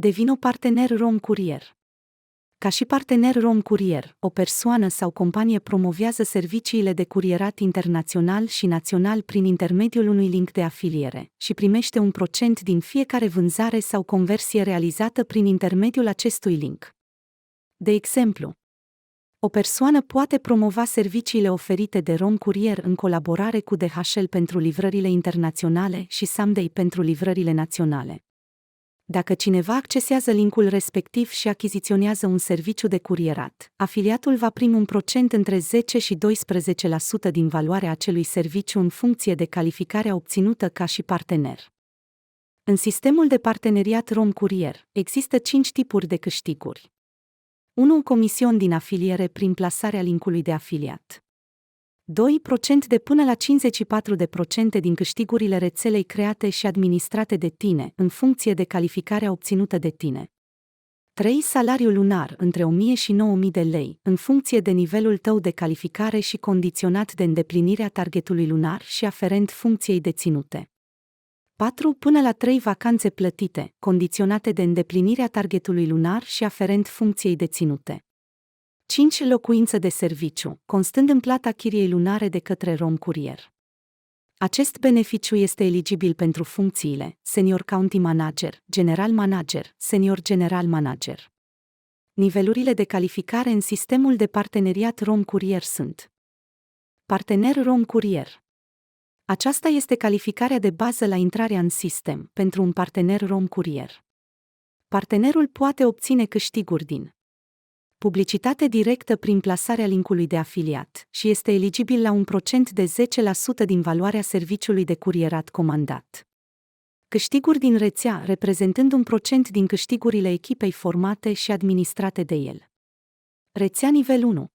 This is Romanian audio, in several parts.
Devino partener Rom Courier. Ca și partener Rom Courier, o persoană sau companie promovează serviciile de curierat internațional și național prin intermediul unui link de afiliere și primește un procent din fiecare vânzare sau conversie realizată prin intermediul acestui link. De exemplu, o persoană poate promova serviciile oferite de Rom Courier în colaborare cu DHL pentru livrările internaționale și Someday pentru livrările naționale. Dacă cineva accesează linkul respectiv și achiziționează un serviciu de curierat, afiliatul va primi un procent între 10 și 12% din valoarea acelui serviciu în funcție de calificarea obținută ca și partener. În sistemul de parteneriat Rom Courier, există 5 tipuri de câștiguri. 1. Comision din afiliere prin plasarea linkului de afiliat. 2% de până la 54% din câștigurile rețelei create și administrate de tine, în funcție de calificarea obținută de tine. 3. Salariul lunar între 1.000 și 9.000 de lei, în funcție de nivelul tău de calificare și condiționat de îndeplinirea targetului lunar și aferent funcției deținute. 4. Până la 3 vacanțe plătite, condiționate de îndeplinirea targetului lunar și aferent funcției deținute. 5. Locuință de serviciu, constând în plata chiriei lunare de către Rom Courier. Acest beneficiu este eligibil pentru funcțiile Senior County Manager, General Manager, Senior General Manager. Nivelurile de calificare în sistemul de parteneriat Rom Courier sunt: Partener Rom Courier. Aceasta este calificarea de bază la intrarea în sistem pentru un partener Rom Courier. Partenerul poate obține câștiguri din publicitate directă prin plasarea linkului de afiliat și este eligibil la un procent de 10% din valoarea serviciului de curierat comandat. Câștiguri din rețea reprezentând un procent din câștigurile echipei formate și administrate de el. Rețea nivel 1.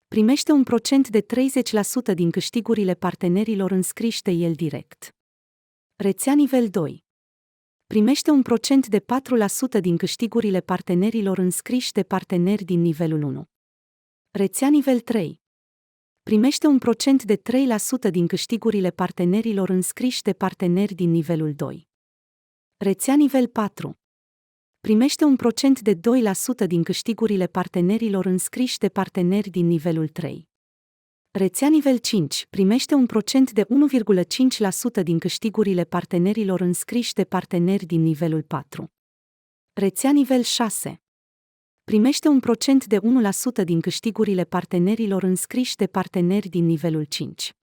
Primește un procent de 30% din câștigurile partenerilor înscriși de el direct. Rețea nivel 2. Primește un procent de 4% din câștigurile partenerilor înscriși de parteneri din nivelul 1. Rețea nivel 3. Primește un procent de 3% din câștigurile partenerilor înscriși de parteneri din nivelul 2. Rețea nivel 4. Primește un procent de 2% din câștigurile partenerilor înscriși de parteneri din nivelul 3. Rețea nivel 5 primește un procent de 1,5% din câștigurile partenerilor înscriși de parteneri din nivelul 4. Rețea nivel 6 primește un procent de 1% din câștigurile partenerilor înscriși de parteneri din nivelul 5.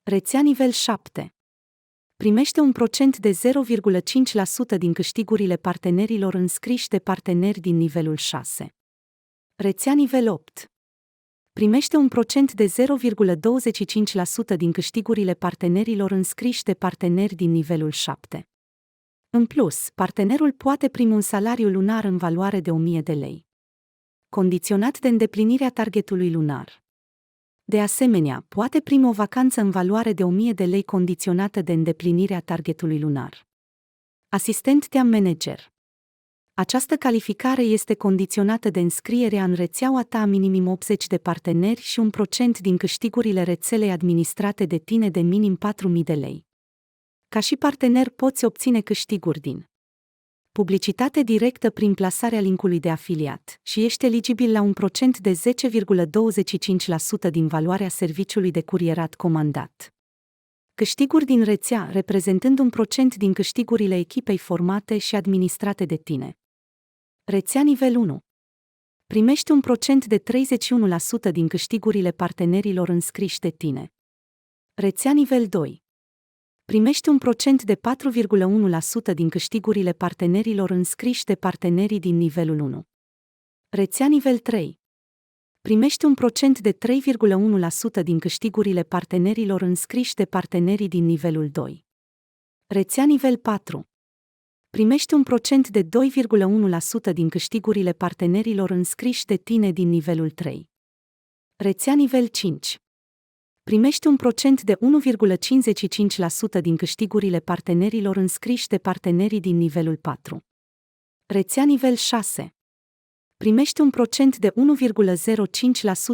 Rețea nivel 7 primește un procent de 0,5% din câștigurile partenerilor înscriși de parteneri din nivelul 6. Rețea nivel 8 primește un procent de 0,25% din câștigurile partenerilor înscriși de parteneri din nivelul 7. În plus, partenerul poate primi un salariu lunar în valoare de 1.000 de lei, condiționat de îndeplinirea targetului lunar. De asemenea, poate primi o vacanță în valoare de 1.000 de lei condiționată de îndeplinirea targetului lunar. Asistent Team Manager. Această calificare este condiționată de înscrierea în rețeaua ta a minim 80 de parteneri și un procent din câștigurile rețelei administrate de tine de minim 4.000 de lei. Ca și partener poți obține câștiguri din publicitate directă prin plasarea linkului de afiliat și ești eligibil la un procent de 10,25% din valoarea serviciului de curierat comandat. Câștiguri din rețea reprezentând un procent din câștigurile echipei formate și administrate de tine. Rețea nivel 1. Primești un procent de 31% din câștigurile partenerilor înscriși de tine. Rețea nivel 2. Primești un procent de 4,1% din câștigurile partenerilor înscriși de partenerii din nivelul 1. Rețea nivel 3. Primești un procent de 3,1% din câștigurile partenerilor înscriși de partenerii din nivelul 2. Rețea nivel 4. Primești un procent de 2,1% din câștigurile partenerilor înscriși de tine din nivelul 3. Rețea nivel 5. Primești un procent de 1,55% din câștigurile partenerilor înscriși de partenerii din nivelul 4. Rețea nivel 6. Primești un procent de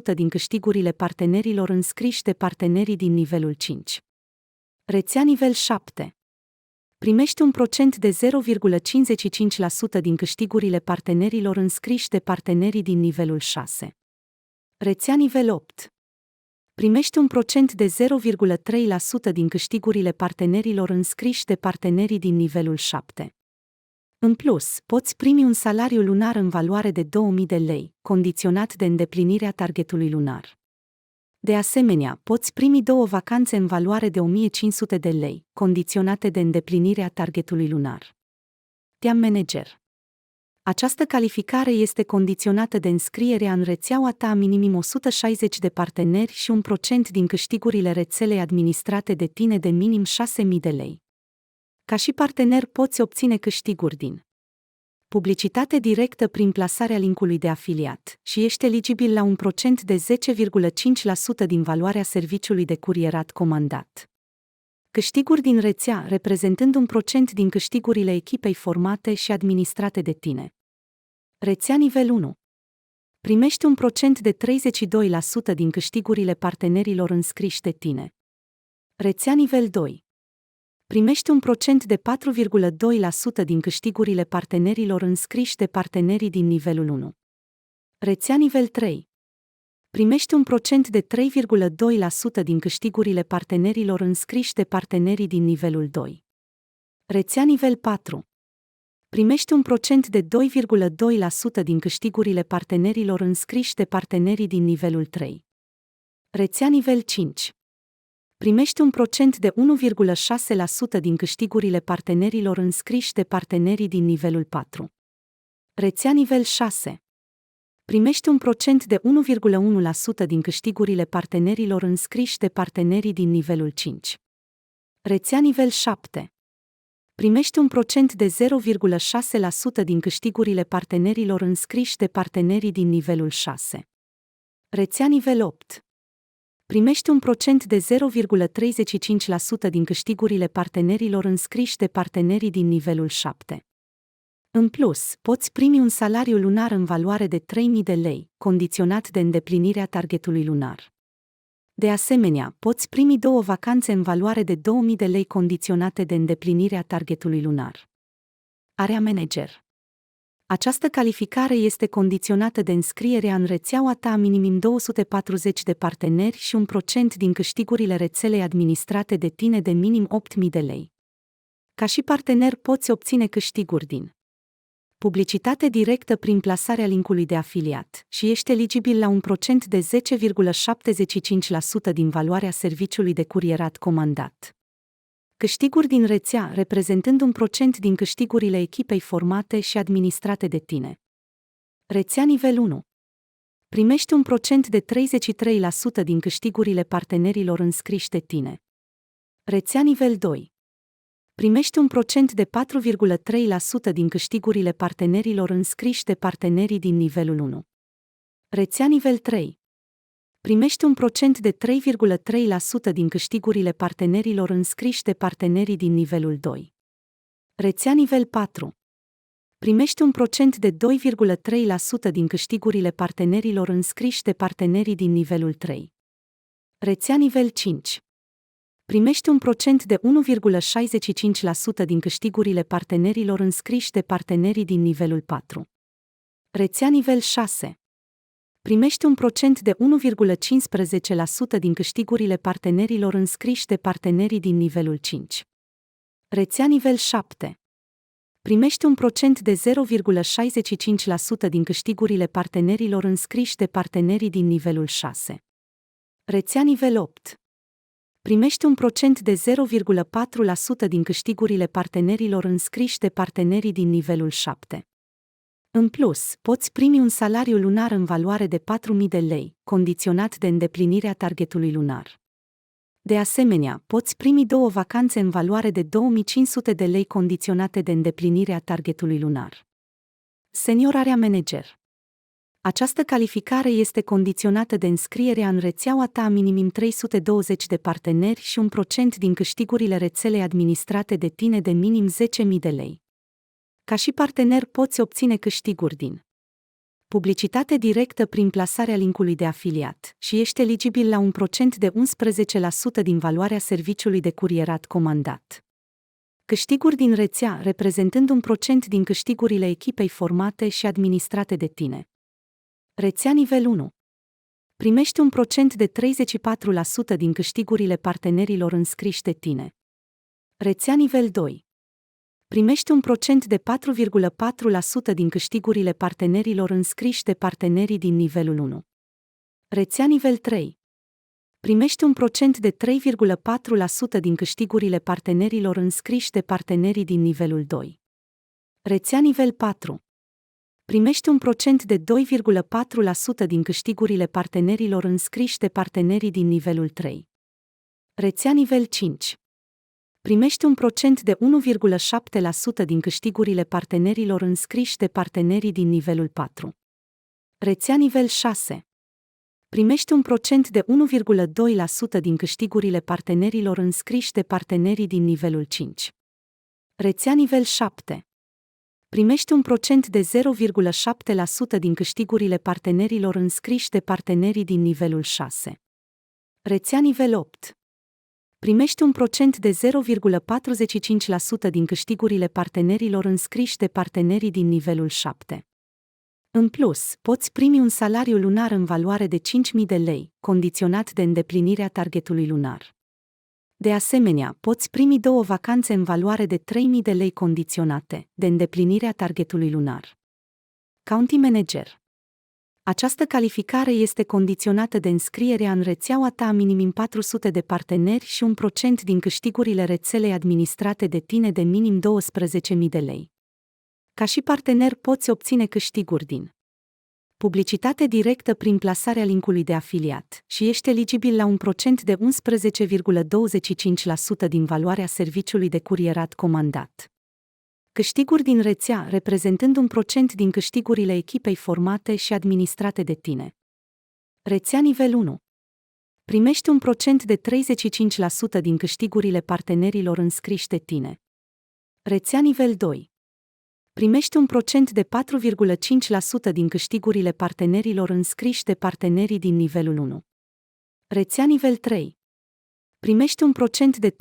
1,05% din câștigurile partenerilor înscriși de partenerii din nivelul 5. Rețea nivel 7. Primești un procent de 0,55% din câștigurile partenerilor înscriși de partenerii din nivelul 6. Rețea nivel 8. Primești un procent de 0,3% din câștigurile partenerilor înscriși de partenerii din nivelul 7. În plus, poți primi un salariu lunar în valoare de 2000 de lei, condiționat de îndeplinirea targetului lunar. De asemenea, poți primi 2 vacanțe în valoare de 1500 de lei, condiționate de îndeplinirea targetului lunar. Team Manager. Această calificare este condiționată de înscrierea în rețeaua ta a minim 160 de parteneri și 1% din câștigurile rețelei administrate de tine de minim 6000 de lei. Ca și partener poți obține câștiguri din publicitate directă prin plasarea linkului de afiliat și ești eligibil la un procent de 10,5% din valoarea serviciului de curierat comandat. Câștiguri din rețea reprezentând 1% din câștigurile echipei formate și administrate de tine. Rețea nivel 1. Primești un procent de 32% din câștigurile partenerilor înscriși de tine. Rețea nivel 2. Primești un procent de 4,2% din câștigurile partenerilor înscriși de partenerii din nivelul 1. Rețea nivel 3. Primești un procent de 3,2% din câștigurile partenerilor înscriși de partenerii din nivelul 2. Rețea nivel 4. Primești un procent de 2,2% din câștigurile partenerilor înscriși de partenerii din nivelul 3. Rețea nivel 5. Primești un procent de 1,6% din câștigurile partenerilor înscriși de partenerii din nivelul 4. Rețea nivel 6. Primești un procent de 1,1% din câștigurile partenerilor înscriși de partenerii din nivelul 5. Rețea nivel 7. Primești un procent de 0,6% din câștigurile partenerilor înscriși de partenerii din nivelul 6. Rețea nivel 8. Primești un procent de 0,35% din câștigurile partenerilor înscriși de partenerii din nivelul 7. În plus, poți primi un salariu lunar în valoare de 3000 de lei, condiționat de îndeplinirea targetului lunar. De asemenea, poți primi 2 vacanțe în valoare de 2000 de lei condiționate de îndeplinirea targetului lunar. Area Manager. Această calificare este condiționată de înscrierea în rețeaua ta a minim 240 de parteneri și 1% din câștigurile rețelei administrate de tine de minim 8000 de lei. Ca și partener poți obține câștiguri din publicitate directă prin plasarea linkului de afiliat și ești eligibil la un procent de 10,75% din valoarea serviciului de curierat comandat. Câștiguri din rețea reprezentând 1% din câștigurile echipei formate și administrate de tine. Rețea nivel 1. Primești un procent de 33% din câștigurile partenerilor înscriși de tine. Rețea nivel 2. Primești un procent de 4,3% din câștigurile partenerilor înscriși de partenerii din nivelul 1. Rețea nivel 3. Primești un procent de 3,3% din câștigurile partenerilor înscriși de partenerii din nivelul 2. Rețea nivel 4. Primești un procent de 2,3% din câștigurile partenerilor înscriși de partenerii din nivelul 3. Rețea nivel 5. Primești un procent de 1,65% din câștigurile partenerilor înscriși de partenerii din nivelul 4. Rețea nivel 6. Primești un procent de 1,15% din câștigurile partenerilor înscriși de partenerii din nivelul 5. Rețea nivel 7. Primești un procent de 0,65% din câștigurile partenerilor înscriși de partenerii din nivelul 6. Rețea nivel 8. Primești un procent de 0,4% din câștigurile partenerilor înscriși de partenerii din nivelul 7. În plus, poți primi un salariu lunar în valoare de 4000 de lei, condiționat de îndeplinirea targetului lunar. De asemenea, poți primi 2 vacanțe în valoare de 2500 de lei condiționate de îndeplinirea targetului lunar. Senior Area Manager. Această calificare este condiționată de înscrierea în rețeaua ta a minim 320 de parteneri și 1% din câștigurile rețelei administrate de tine de minim 10.000 de lei. Ca și partener poți obține câștiguri din publicitate directă prin plasarea linkului de afiliat și ești eligibil la un procent de 11% din valoarea serviciului de curierat comandat. Câștiguri din rețea, reprezentând 1% din câștigurile echipei formate și administrate de tine. Rețea nivel 1. Primești 1% de 34% din câștigurile partenerilor înscriși de tine. Rețea nivel 2. Primești 1% de 4,4% din câștigurile partenerilor înscriși de partenerii din nivelul 1. Rețea nivel 3. Primești 1% de 3,4% din câștigurile partenerilor înscriși de partenerii din nivelul 2. Rețea nivel 4. Primești 1% de 2,4% din câștigurile partenerilor înscriși de partenerii din nivelul 3. Rețea nivel 5. Primești 1% de 1,7% din câștigurile partenerilor înscriși de partenerii din nivelul 4. Rețea nivel 6. Primești 1% de 1,2% din câștigurile partenerilor înscriși de partenerii din nivelul 5. Rețea nivel 7. Primești 1% de 0,7% din câștigurile partenerilor înscriși de partenerii din nivelul 6. Rețea nivel 8. Primești 1% de 0,45% din câștigurile partenerilor înscriși de partenerii din nivelul 7. În plus, poți primi un salariu lunar în valoare de 5.000 de lei, condiționat de îndeplinirea targetului lunar. De asemenea, poți primi 2 vacanțe în valoare de 3.000 de lei condiționate de îndeplinirea targetului lunar. County Manager. Această calificare este condiționată de înscrierea în rețeaua ta a minim 400 de parteneri și 1% din câștigurile rețelei administrate de tine de minim 12.000 de lei. Ca și partener poți obține câștiguri din publicitate directă prin plasarea linkului de afiliat și ești eligibil la 1% de 11,25% din valoarea serviciului de curierat comandat. Câștiguri din rețea, reprezentând 1% din câștigurile echipei formate și administrate de tine. Rețea nivel 1. Primești 1% de 35% din câștigurile partenerilor înscriși de tine. Rețea nivel 2. Primești 1% de 4,5% din câștigurile partenerilor înscriși de partenerii din nivelul 1. Rețea nivel 3. Primești 1% de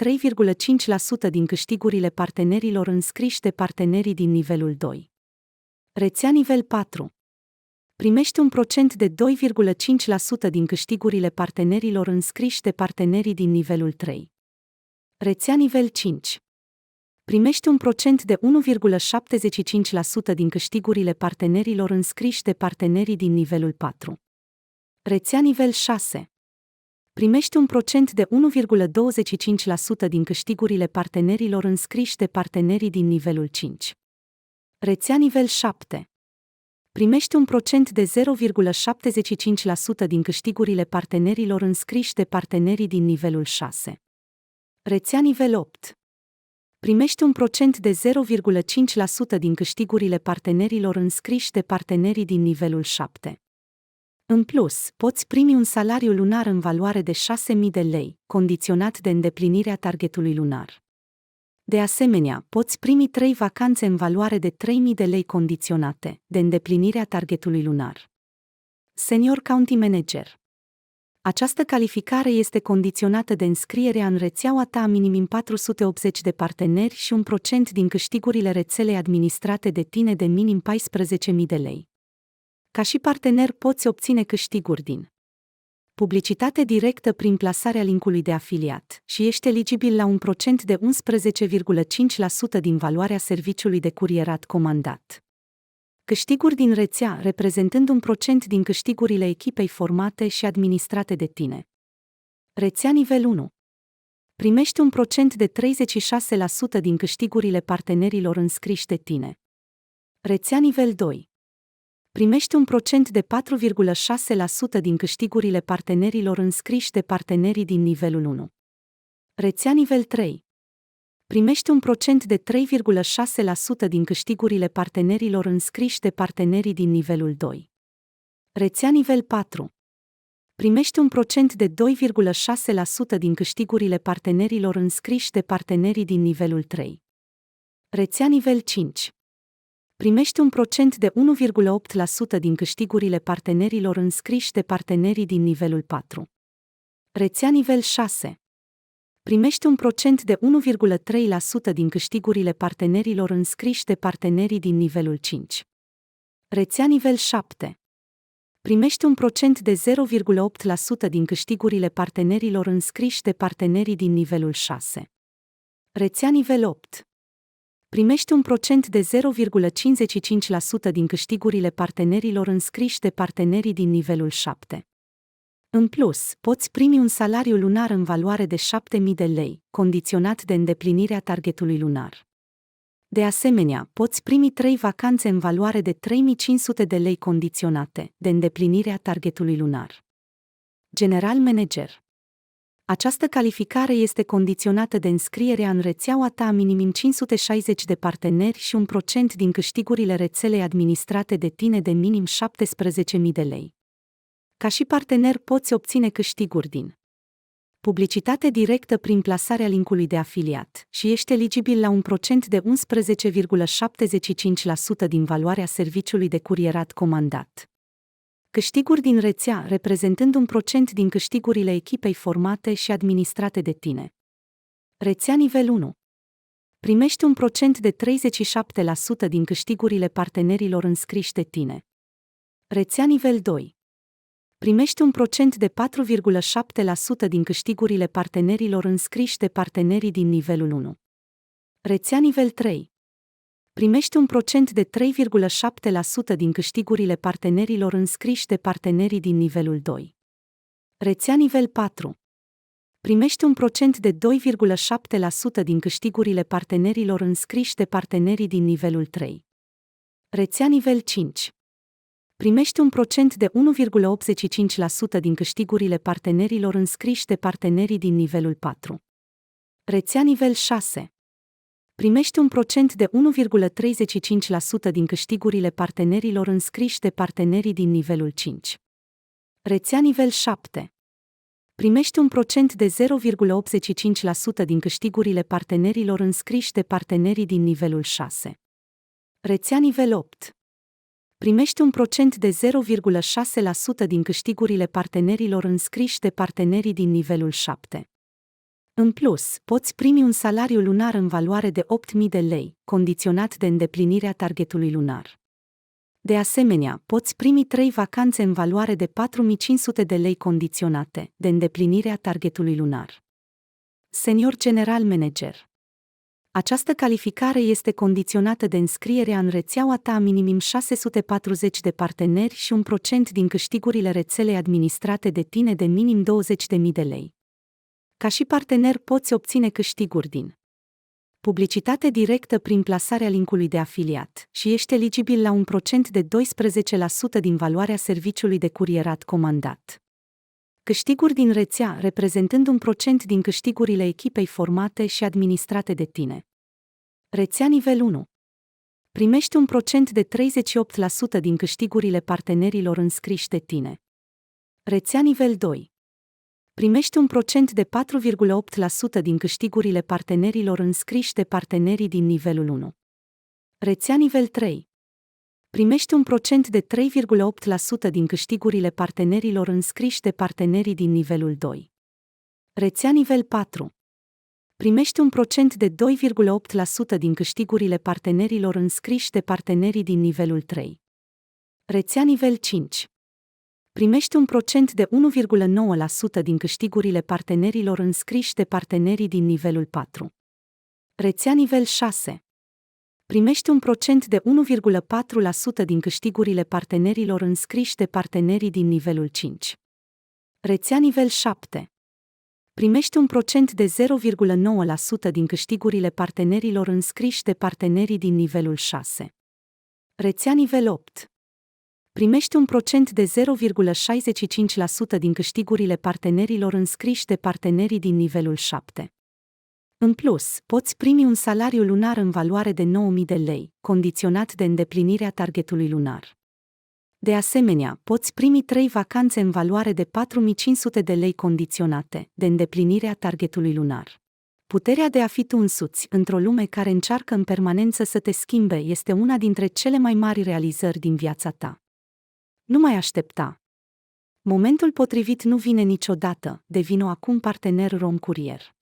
3,5% din câștigurile partenerilor înscriși de partenerii din nivelul 2. Rețea nivel 4. Primești 1% de 2,5% din câștigurile partenerilor înscriși de partenerii din nivelul 3. Rețea nivel 5. Primești 1% de 1,75% din câștigurile partenerilor înscriși de partenerii din nivelul 4. Rețea nivel 6. Primești 1% de 1,25% din câștigurile partenerilor înscriși de partenerii din nivelul 5. Rețea nivel 7. Primești 1% de 0,75% din câștigurile partenerilor înscriși de partenerii din nivelul 6. Rețea nivel 8. Primești 1% de 0,5% din câștigurile partenerilor înscriși de partenerii din nivelul 7. În plus, poți primi un salariu lunar în valoare de 6.000 de lei, condiționat de îndeplinirea targetului lunar. De asemenea, poți primi 3 vacanțe în valoare de 3.000 de lei condiționate de îndeplinirea targetului lunar. Senior County Manager. Această calificare este condiționată de înscrierea în rețeaua ta a minim 480 de parteneri și 1% din câștigurile rețelei administrate de tine de minim 14.000 de lei. Ca și partener poți obține câștiguri din publicitate directă prin plasarea linkului de afiliat și ești eligibil la 1% de 11,5% din valoarea serviciului de curierat comandat. Câștiguri din rețea, reprezentând 1% din câștigurile echipei formate și administrate de tine. Rețea nivel 1. Primești 1% de 36% din câștigurile partenerilor înscriși de tine. Rețea nivel 2. Primești 1% de 4,6% din câștigurile partenerilor înscriși de partenerii din nivelul 1. Rețea nivel 3. Primești 1% de 3,6% din câștigurile partenerilor înscriși de partenerii din nivelul 2. Rețea nivel 4. Primești 1% de 2,6% din câștigurile partenerilor înscriși de partenerii din nivelul 3. Rețea nivel 5. Primești 1% de 1,8% din câștigurile partenerilor înscriși de partenerii din nivelul 4. Rețea nivel 6. Primești un procent de 1,3% din câștigurile partenerilor înscriși de partenerii din nivelul 5. Rețea nivel 7. Primești un procent de 0,8% din câștigurile partenerilor înscriși de partenerii din nivelul 6. Rețea nivel 8. Primești un procent de 0,55% din câștigurile partenerilor înscriși de partenerii din nivelul 7. În plus, poți primi un salariu lunar în valoare de 7.000 de lei, condiționat de îndeplinirea targetului lunar. De asemenea, poți primi 3 vacanțe în valoare de 3.500 de lei condiționate de îndeplinirea targetului lunar. General Manager. Această calificare este condiționată de înscrierea în rețeaua ta a minim 560 de parteneri și un procent din câștigurile rețelei administrate de tine de minim 17.000 de lei. Ca și partener poți obține câștiguri din publicitate directă prin plasarea linkului de afiliat și ești eligibil la un procent de 11,75% din valoarea serviciului de curierat comandat. Câștiguri din rețea reprezentând un procent din câștigurile echipei formate și administrate de tine. Rețea nivel 1. Primești un procent de 37% din câștigurile partenerilor înscriși de tine. Rețea nivel 2. Primești un procent de 4,7% din câștigurile partenerilor înscriși de partenerii din nivelul 1. Rețea nivel 3. Primești un procent de 3,7% din câștigurile partenerilor înscriși de partenerii din nivelul 2. Rețea nivel 4. Primești un procent de 2,7% din câștigurile partenerilor înscriși de partenerii din nivelul 3. Rețea nivel 5. Primești un procent de 1,85% din câștigurile partenerilor înscriși de partenerii din nivelul 4. Rețea nivel 6. Primești un procent de 1,35% din câștigurile partenerilor înscriși de partenerii din nivelul 5. Rețea nivel 7. Primești un procent de 0,85% din câștigurile partenerilor înscriși de partenerii din nivelul 6. Rețea nivel 8. Primești un procent de 0,6% din câștigurile partenerilor înscriși de partenerii din nivelul 7. În plus, poți primi un salariu lunar în valoare de 8.000 de lei, condiționat de îndeplinirea targetului lunar. De asemenea, poți primi 3 vacanțe în valoare de 4.500 de lei condiționate de îndeplinirea targetului lunar. Senior General Manager. Această calificare este condiționată de înscrierea în rețeaua ta a minim 640 de parteneri și un procent din câștigurile rețelei administrate de tine de minim 20.000 de lei. Ca și partener poți obține câștiguri din publicitate directă prin plasarea linkului de afiliat și ești eligibil la un procent de 12% din valoarea serviciului de curierat comandat. Câștiguri din rețea reprezentând un procent din câștigurile echipei formate și administrate de tine. Rețea nivel 1. Primești un procent de 38% din câștigurile partenerilor înscriși de tine. Rețea nivel 2. Primești un procent de 4,8% din câștigurile partenerilor înscriși de partenerii din nivelul 1. Rețea nivel 3. Primești un procent de 3,8% din câștigurile partenerilor înscriși de partenerii din nivelul 2. Rețea nivel 4. Primești un procent de 2,8% din câștigurile partenerilor înscriși de partenerii din nivelul 3. Rețea nivel 5. Primești un procent de 1,9% din câștigurile partenerilor înscriși de partenerii din nivelul 4. Rețea nivel 6. Primești un procent de 1,4% din câștigurile partenerilor înscriși de partenerii din nivelul 5. Rețea nivel 7. Primești un procent de 0,9% din câștigurile partenerilor înscriși de partenerii din nivelul 6. Rețea nivel 8. Primești un procent de 0,65% din câștigurile partenerilor înscriși de partenerii din nivelul 7. În plus, poți primi un salariu lunar în valoare de 9.000 de lei, condiționat de îndeplinirea targetului lunar. De asemenea, poți primi 3 vacanțe în valoare de 4.500 de lei condiționate de îndeplinirea targetului lunar. Puterea de a fi tu însuți într-o lume care încearcă în permanență să te schimbe este una dintre cele mai mari realizări din viața ta. Nu mai aștepta. Momentul potrivit nu vine niciodată, devină acum partener Rom Curier.